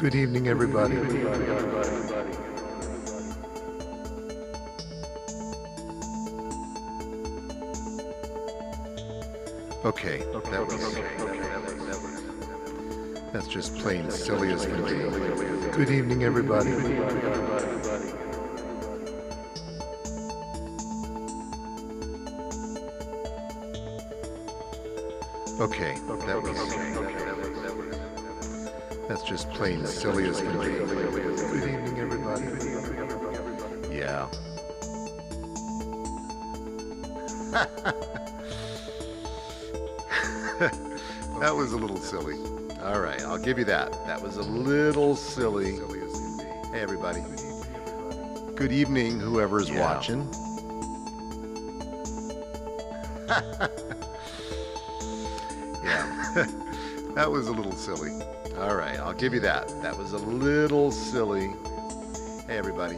Good evening, everybody. Okay, that's just plain silly as can be. Good evening, everybody. Okay, that's just plain silly as can be. Good evening, everybody. That was a little silly. All right, I'll give you that. That was a little silly. Hey, everybody. Good evening, whoever's watching. Yeah, that was a little silly. All right, I'll give you that. That was a little silly. Hey, everybody.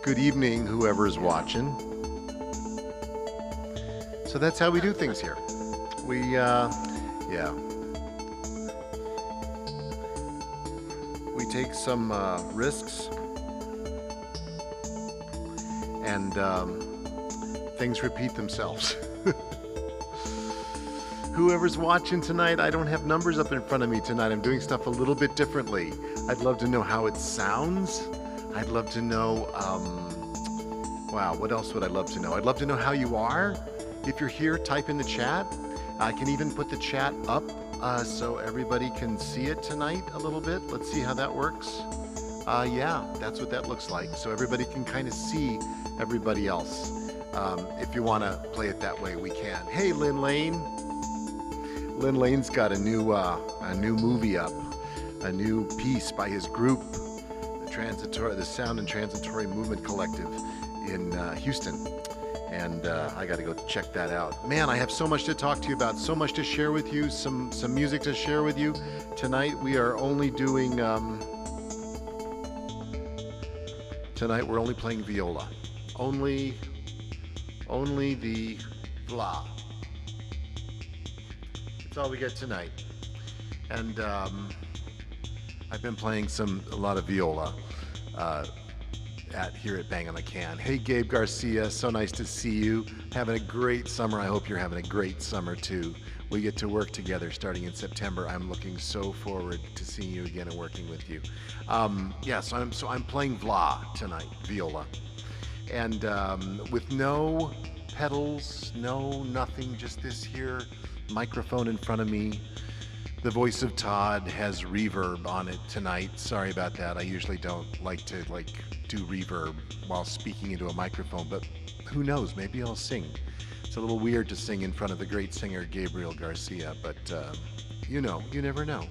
Good evening, whoever's watching. So that's how we do things here. We take some risks, and things repeat themselves. Whoever's watching tonight, I don't have numbers up in front of me tonight. I'm doing stuff a little bit differently. I'd love to know how it sounds. I'd love to know, wow, what else would I love to know? I'd love to know how you are. If you're here, type in the chat. I can even put the chat up so everybody can see it tonight a little bit. Let's see how that works. Yeah, that's what that looks like. So everybody can kind of see everybody else. If you want to play it that way, we can. Hey, Lynn Lane. Lynn Lane's got a new movie up, a new piece by his group, the Sound and Transitory Movement Collective in Houston. And I got to go check that out. Man, I have so much to talk to you about, so much to share with you, some music to share with you. Tonight we are only doing, tonight we're only playing viola. Only the blah. That's all we get tonight. And I've been playing a lot of viola here at Bang on the Can. Hey, Gabe Garcia, so nice to see you. Having a great summer. I hope you're having a great summer too. We get to work together starting in September. I'm looking so forward to seeing you again and working with you. So I'm playing vla tonight, viola, and with no pedals, nothing, just this here microphone in front of me. The voice of Todd has reverb on it tonight. Sorry about that. I usually don't like to do reverb while speaking into a microphone, but who knows? Maybe I'll sing. It's a little weird to sing in front of the great singer Gabriel Garcia, but you never know.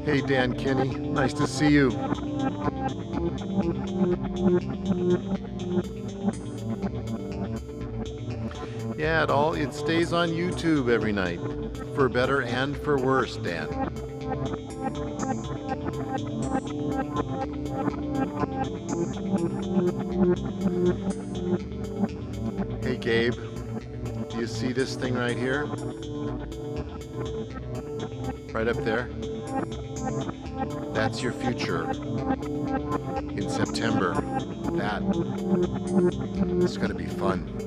Hey, Dan Kinney, nice to see you. Yeah, it stays on YouTube every night, for better and for worse, Dan. Hey Gabe, do you see this thing right here? Right up there? That's your future in September. That is going to be fun.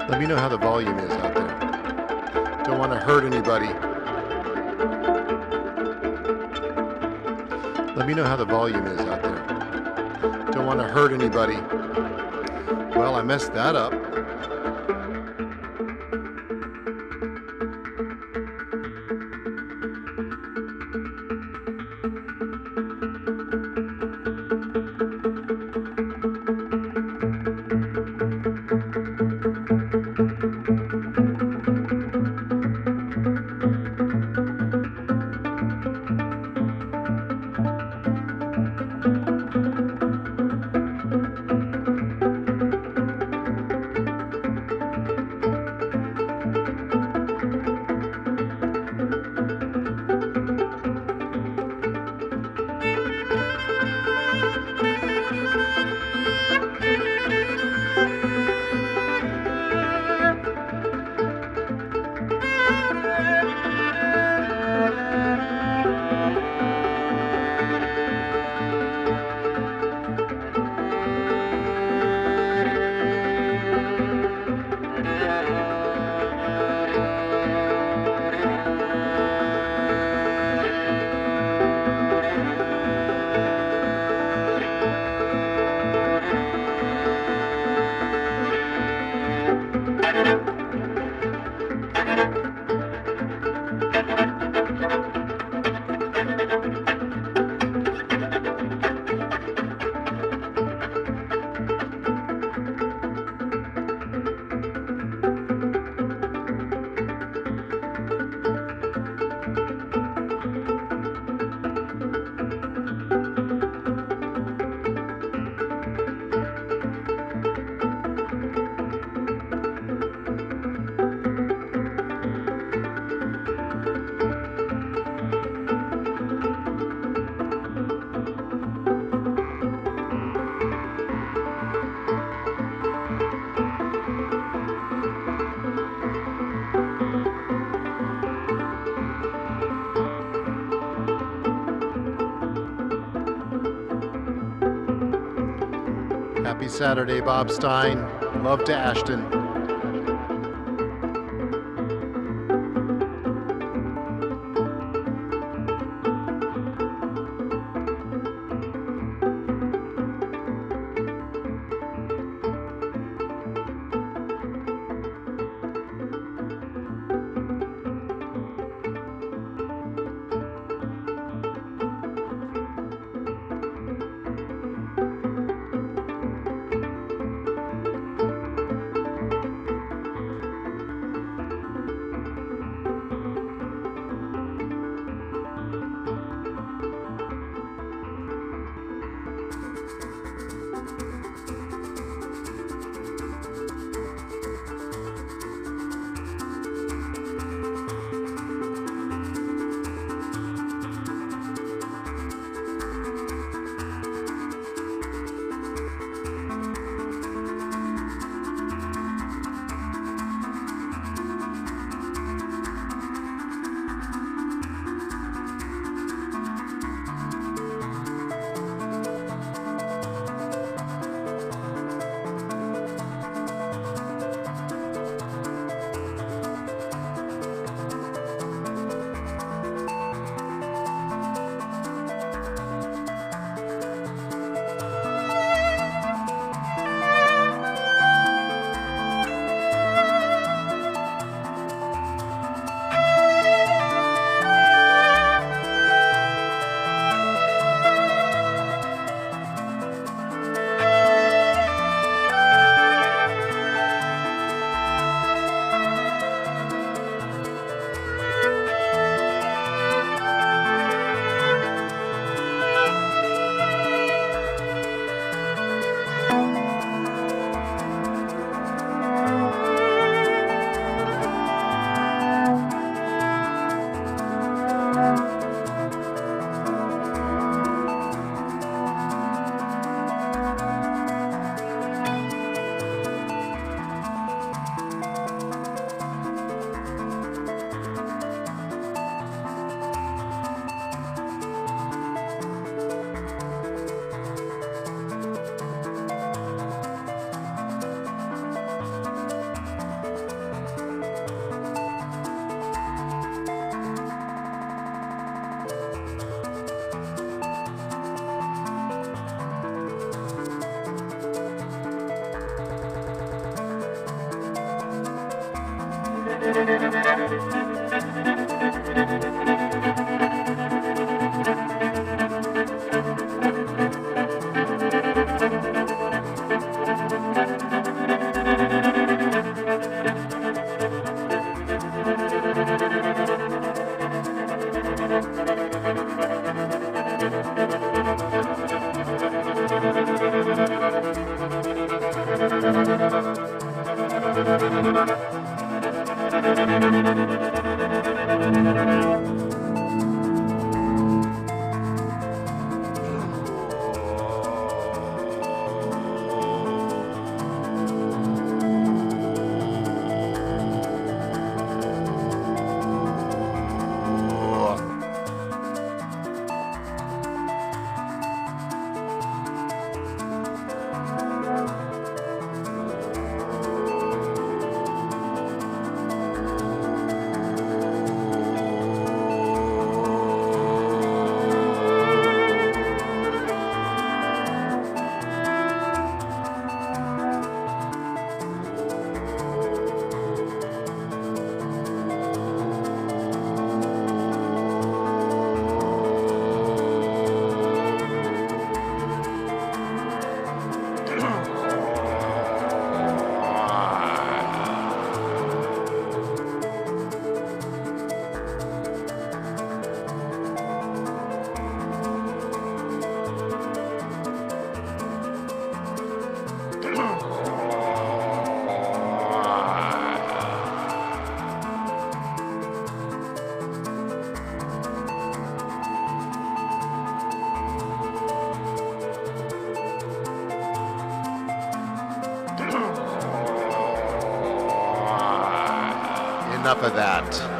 Let me know how the volume is out there. Don't want to hurt anybody. Let me know how the volume is out there. Don't want to hurt anybody. Well, I messed that up. Happy Saturday, Bob Stein. Love to Ashton. Enough of that.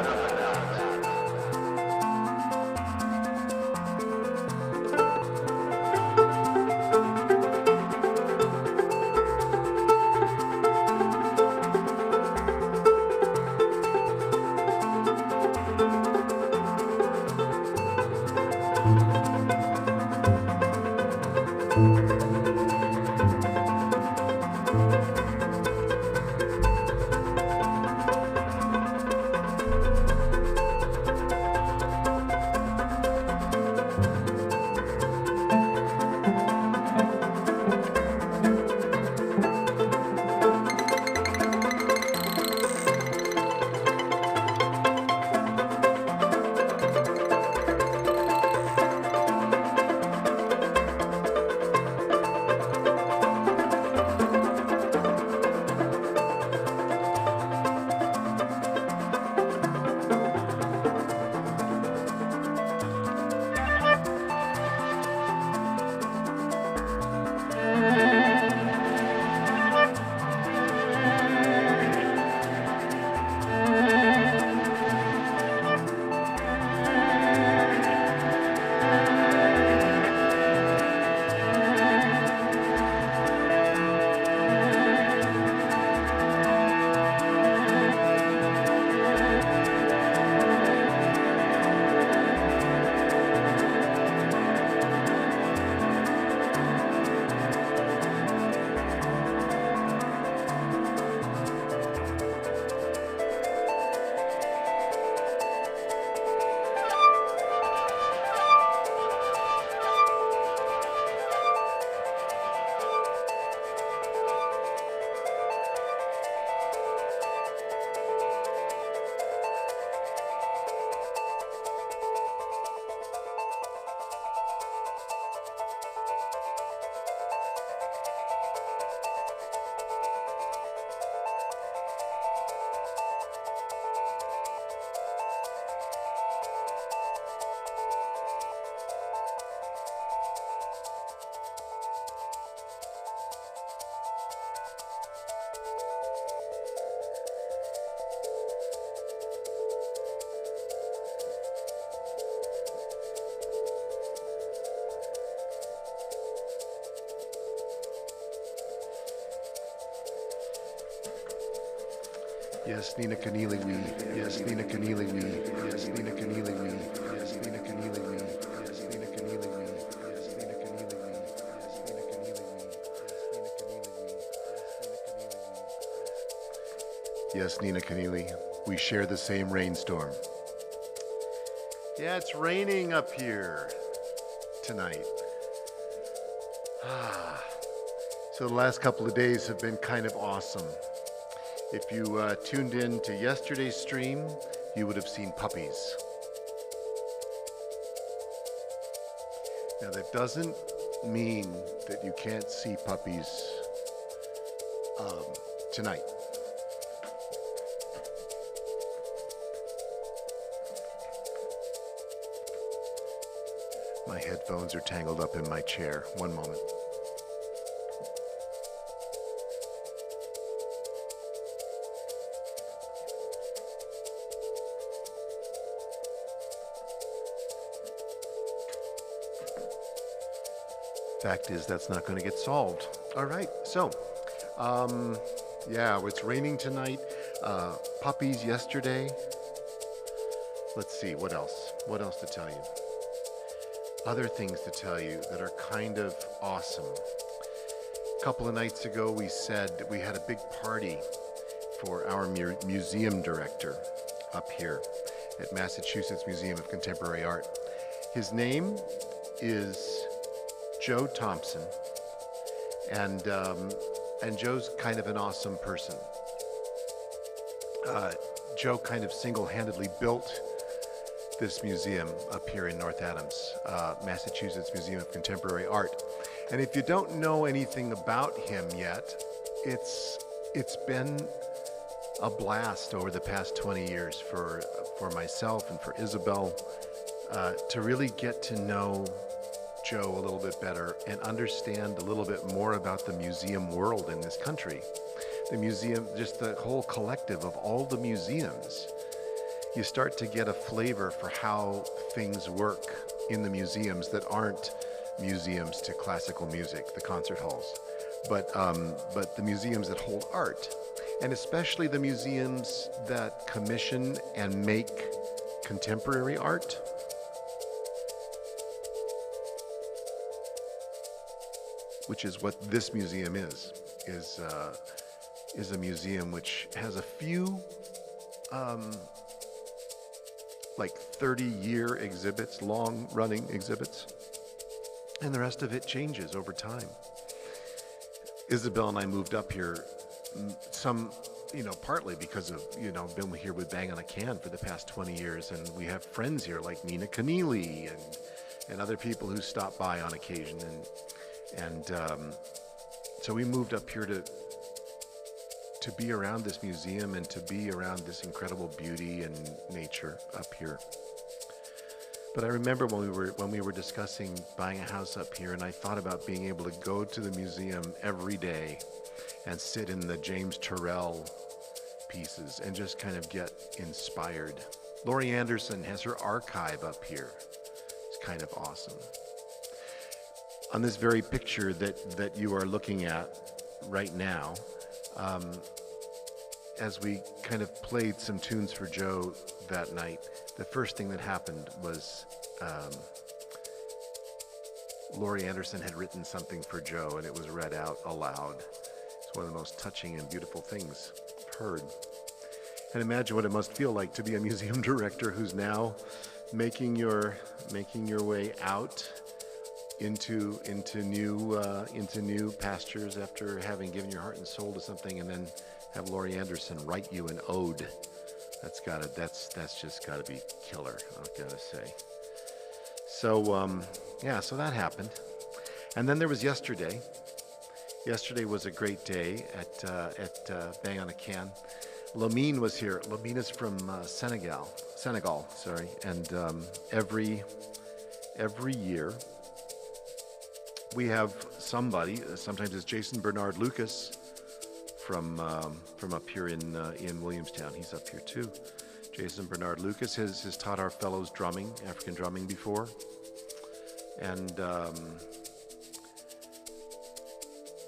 Yes, Nina Keneally, we. Yes, Nina Keneally, we. Yes, Nina Keneally, we. Yes, Nina Keneally, we. Yes, Nina Keneally, we. Yes, Nina Keneally, we. Yes, Nina Keneally, we. Yes, Nina Keneally, we share the same rainstorm. Yeah, it's raining up here tonight. So the last couple of days have been kind of awesome. If you tuned in to yesterday's stream, you would have seen puppies. Now that doesn't mean that you can't see puppies tonight. My headphones are tangled up in my chair. One moment. Fact is, that's not going to get solved. All right, so, yeah, it's raining tonight. Puppies yesterday. Let's see, what else? What else to tell you? Other things to tell you that are kind of awesome. A couple of nights ago, we said that we had a big party for our museum director up here at Massachusetts Museum of Contemporary Art. His name is Joe Thompson, and Joe's kind of an awesome person. Joe kind of single-handedly built this museum up here in North Adams, Massachusetts Museum of Contemporary Art. And if you don't know anything about him yet, it's been a blast over the past 20 years for myself and for Isabel to really get to know Joe a little bit better and understand a little bit more about the museum world in this country. The museum, just the whole collective of all the museums. You start to get a flavor for how things work in the museums that aren't museums to classical music, the concert halls, but the museums that hold art, and especially the museums that commission and make contemporary art. Which is what this museum is. is uh, is a museum which has a few um, like 30-year exhibits, long-running exhibits, and the rest of it changes over time. Isabel and I moved up here, some, partly because of, been here with Bang on a Can for the past 20 years, and we have friends here like Nina Keneally and other people who stop by on occasion, and so we moved up here to be around this museum and to be around this incredible beauty and nature up here. But I remember when we were discussing buying a house up here, and I thought about being able to go to the museum every day and sit in the James Turrell pieces and just kind of get inspired. Laurie Anderson has her archive up here. It's kind of awesome. On this very picture that you are looking at right now, as we kind of played some tunes for Joe that night, the first thing that happened was Laurie Anderson had written something for Joe, and it was read out aloud. It's one of the most touching and beautiful things I've heard. And imagine what it must feel like to be a museum director who's now making your way out into new pastures after having given your heart and soul to something, and then have Laurie Anderson write you an ode. That's just gotta be killer, I've gotta say. So so that happened, and then there was yesterday. Yesterday was a great day at Bang on a Can. Lamine was here. Lamine is from Senegal, sorry, and every year we have somebody. Sometimes it's Jason Bernard Lucas from up here in Williamstown. He's up here too. Jason Bernard Lucas has taught our fellows drumming, African drumming before, and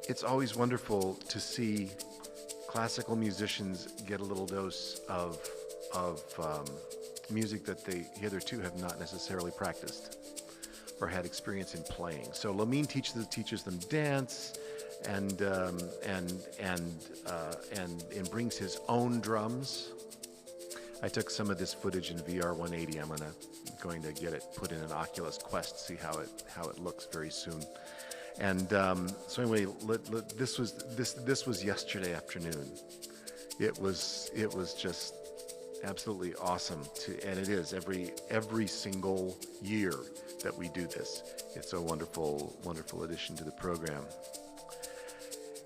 it's always wonderful to see classical musicians get a little dose of music that they hitherto have not necessarily practiced or had experience in playing. So Lamine teaches them dance, and brings his own drums. I took some of this footage in VR 180. I'm going to get it put in an Oculus Quest, see how it looks very soon. And so anyway, this was yesterday afternoon. It was just absolutely awesome and it is every single year that we do this. It's a wonderful addition to the program.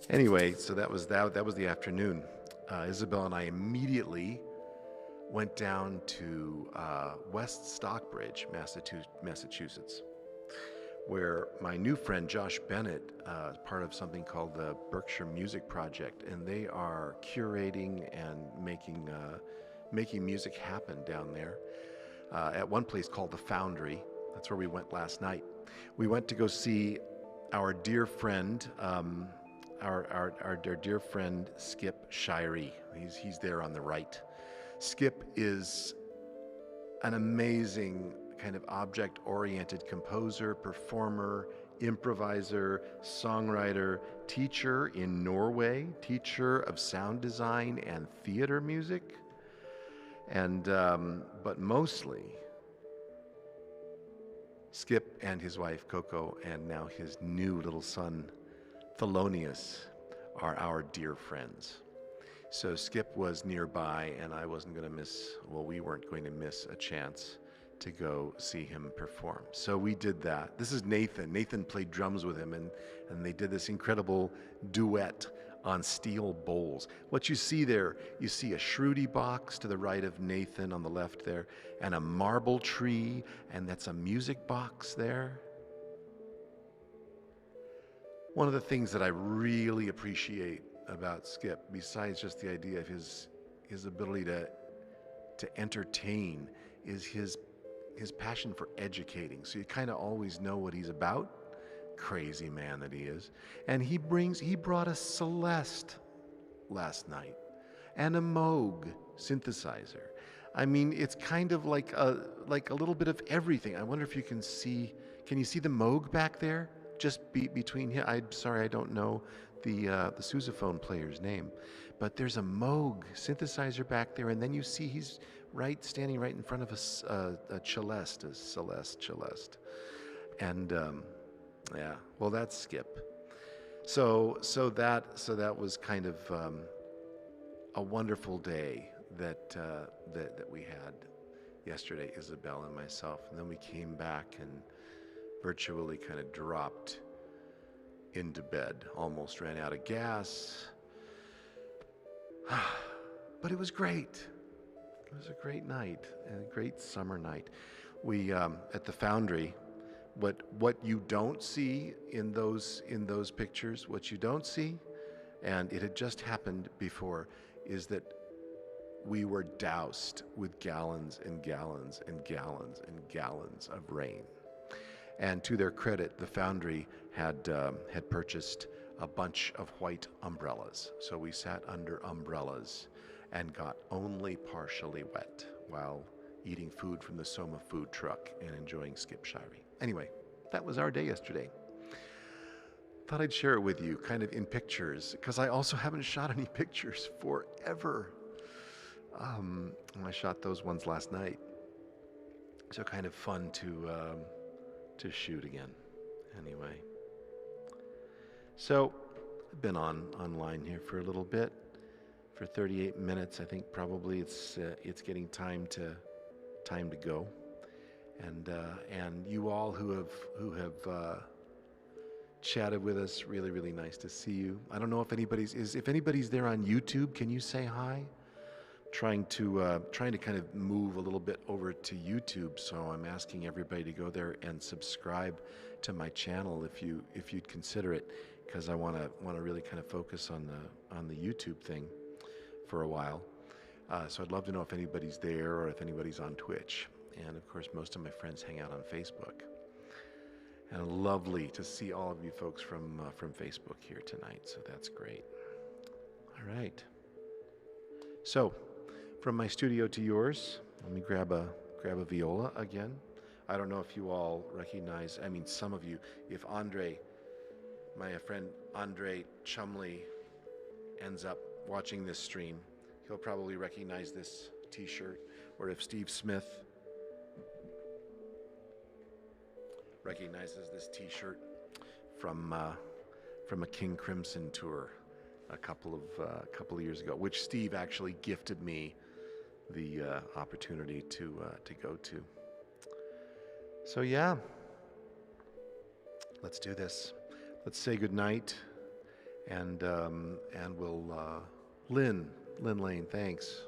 Anyway, so that was the afternoon. Isabel and I immediately went down to West Stockbridge, Massachusetts, where my new friend Josh Bennett is part of something called the Berkshire Music Project, and they are curating and making music happen down there at one place called the Foundry. That's where we went last night. We went to go see our dear friend, our dear friend Skip Shirey. He's there on the right. Skip is an amazing kind of object-oriented composer, performer, improviser, songwriter, teacher in Norway, teacher of sound design and theater music, and but mostly Skip and his wife Coco, and now his new little son Thelonious, are our dear friends. So Skip was nearby, and we weren't going to miss a chance to go see him perform. So we did that. This is Nathan. Nathan played drums with him, and they did this incredible duet on steel bowls. What you see there, you see a Shruti box to the right of Nathan on the left there, and a marble tree, and that's a music box there. One of the things that I really appreciate about Skip, besides just the idea of his ability to entertain, is his passion for educating. So you kind of always know what he's about. Crazy man that he is. And he brought a Celeste last night and a Moog synthesizer. I mean, it's kind of like a little bit of everything. I wonder if you can you see the Moog back there? Just between here. I'm sorry, I don't know the sousaphone player's name, but there's a Moog synthesizer back there, and then you see he's standing right in front of a celeste, and yeah, well, that's Skip. So that was kind of a wonderful day that we had yesterday, Isabel and myself, and then we came back and virtually kind of dropped into bed, almost ran out of gas, but it was great. It was a great night, and a great summer night. We at the Foundry, what you don't see in those pictures, what you don't see, and it had just happened before, is that we were doused with gallons and gallons and gallons and gallons of rain. And to their credit, the Foundry had purchased a bunch of white umbrellas. So we sat under umbrellas and got only partially wet while eating food from the Soma food truck and enjoying Skip Shirey. Anyway, that was our day yesterday. Thought I'd share it with you, kind of in pictures, because I also haven't shot any pictures forever. I shot those ones last night, so kind of fun to shoot again. Anyway, so I've been online here for a little bit, for 38 minutes. I think probably it's getting time to go, and you all who have chatted with us, really nice to see you. I don't know if anybody's there on YouTube. Can you say hi? Trying to kind of move a little bit over to YouTube, so I'm asking everybody to go there and subscribe to my channel if you'd consider it, because I want to really kind of focus on the YouTube thing for a while. So I'd love to know if anybody's there or if anybody's on Twitch, and of course most of my friends hang out on Facebook. And lovely to see all of you folks from Facebook here tonight, so that's great. All right. So, from my studio to yours, let me grab a viola again. I don't know if you all recognize, I mean some of you, if Andre, my friend Andre Chumley, ends up watching this stream, he'll probably recognize this t-shirt, or if Steve Smith recognizes this t-shirt from a King Crimson tour a couple of years ago, which Steve actually gifted me the opportunity to go to. So yeah, let's do this. Let's say goodnight, and we'll Lynn Lane, thanks.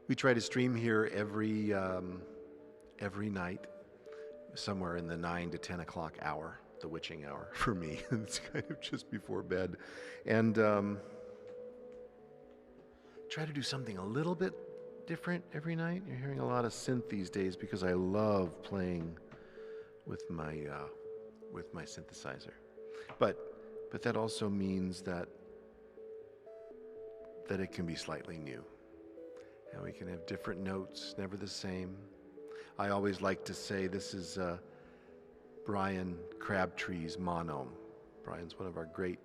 We try to stream here every night, somewhere in the 9 to 10 o'clock hour, the witching hour for me. It's kind of just before bed, and try to do something a little bit different every night. You're hearing a lot of synth these days because I love playing with my synthesizer, but that also means that it can be slightly new, and we can have different notes, never the same. I always like to say this is Brian Crabtree's monome. Brian's one of our great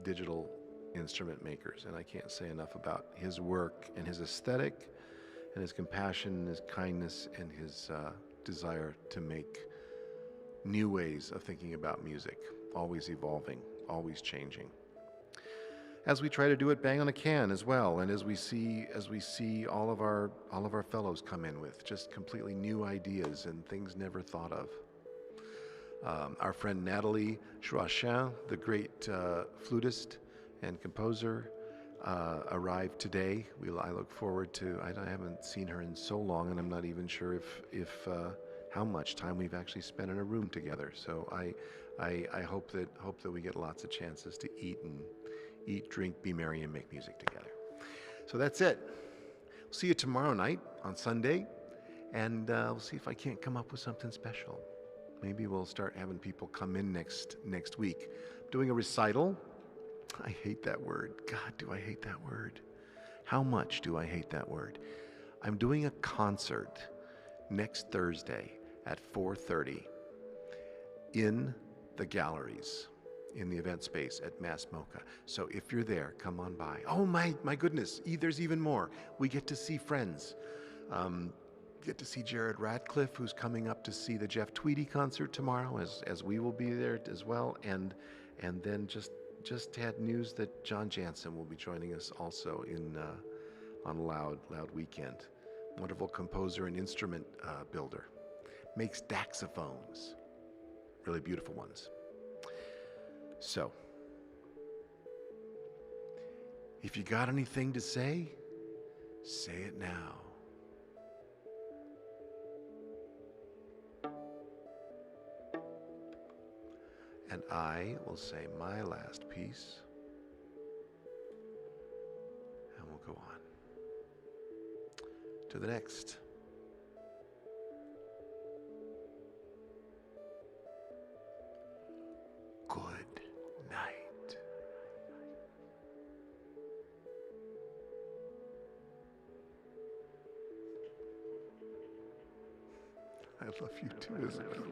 digital instrument makers, and I can't say enough about his work and his aesthetic and his compassion and his kindness and his desire to make new ways of thinking about music, always evolving, always changing. As we try to do it bang on a can as well, and as we see all of our fellows come in with just completely new ideas and things never thought of. Our friend Natalie Chouachin, the great flutist and composer, arrived today. I look forward to. I haven't seen her in so long, and I'm not even sure if how much time we've actually spent in a room together. So I hope that we get lots of chances to eat, drink, be merry, and make music together. So that's it. We'll see you tomorrow night on Sunday, and we'll see if I can't come up with something special. Maybe we'll start having people come in next week. I'm doing a recital. I hate that word. God, do I hate that word. How much do I hate that word? I'm doing a concert next Thursday at 4:30 in the galleries in the event space at Mass MoCA. So if you're there, come on by. Oh my goodness, there's even more. We get to see friends. Get to see Jared Radcliffe, who's coming up to see the Jeff Tweedy concert tomorrow, as we will be there as well. And then just had news that John Jansen will be joining us also on Loud Weekend. Wonderful composer and instrument builder. Makes daxophones, really beautiful ones. So, if you got anything to say it now. And I will say my last piece, and we'll go on to the next. Good night. I love you too, Isabel.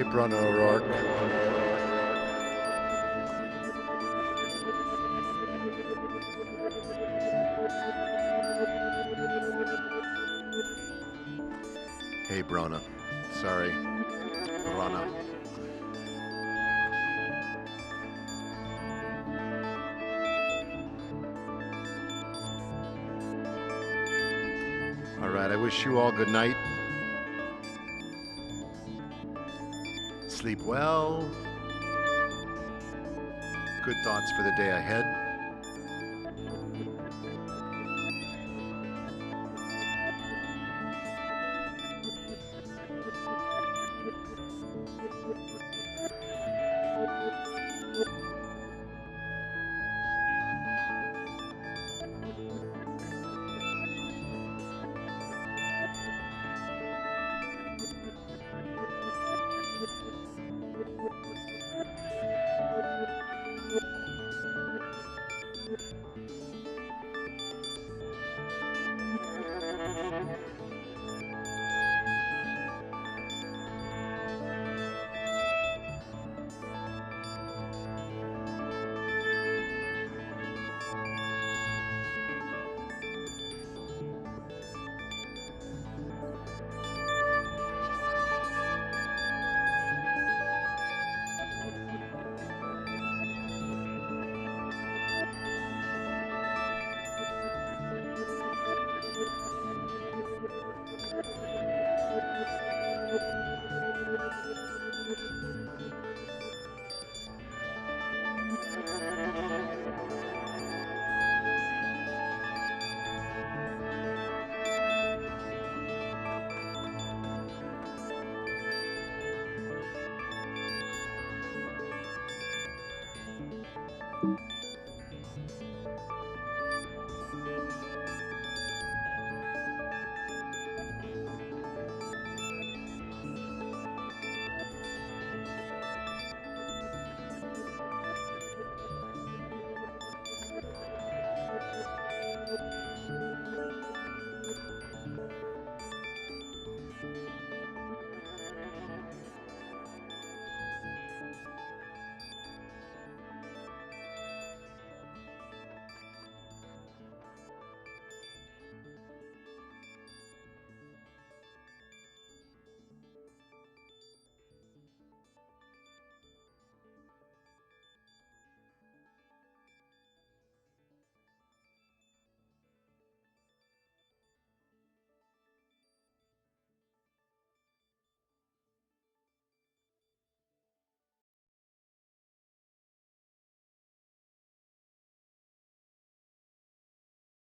Hey, Bruna O'Rourke. Hey, Bruna. Sorry. Bruna. All right, I wish you all good night. Sleep well. Good thoughts for the day ahead.